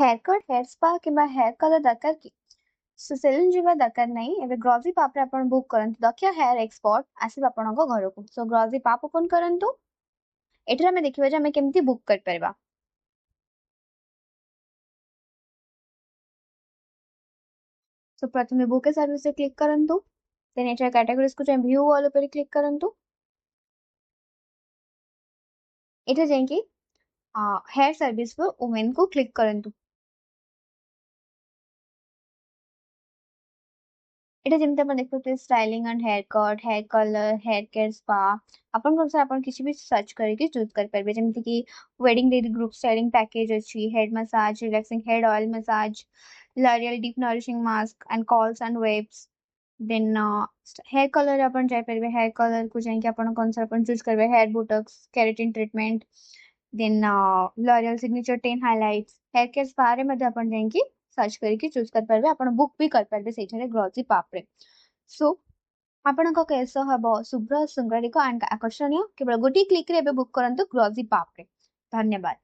Hair cut hair spa किंवा hair colour दरकार कि सेलून जीवा दरकार नहीं एबे ग्रॉजी पाप रे आपण बुक करंतु दक्ष हेयर एक्सपर्ट आसीबा आपणको घर को सो ग्रॉजी पाप ओपन करंतु एठरा हमें देखिबा जे हमें केमती बुक कर परबा सो प्रथमे बुक सर्विस रे क्लिक करंतु देन एठरा कैटेगरीज को व्यू ऑल ऊपर क्लिक करंतु एठा जाईकी हेयर सर्विस फॉर वुमेन को क्लिक करंतु এটা ଯେମିତି ଆପଣ ଦେଖୁଥିବେ styling and hair cut hair colour hair care spa ଆପଣଙ୍କ ଅନୁସାରେ ଆପଣ କିଛି ବି ସର୍ଚ୍ଚ କରିକି ଚୁଜ୍ କରିପାରିବେ ଯେମିତି କି wedding day group styling package ଅଛି head massage relaxing head oil massage L'Oreal deep nourishing mask and curls and waves then hair colour अपन जाय परिबे हेयर कलर को जाय कि अपन कोन सा अपन चूज करबे hair botox keratin treatment then L'Oreal signature 10 highlights hair care spa रे मध्ये अपन जाय कि सर्च करके चूज कर पारबे अपन बुक भी कर पारबे सेठारे ग्लॉसी पाप रे सो ଆପଣଙ୍କ କେଶ ହେବ ଶୁଭ୍ର ଶୃଙ୍ଗାରିକ ଆଣ୍ଡ ଆକର୍ଷଣୀୟ କେବଳ ଗୋଟିଏ କ୍ଲିକ୍ ରେ ଏବେ ବୁକ୍ କରନ୍ତୁ ଗ୍ଲॉसी ପାପ ରେ ଧନ୍ୟବାଦ।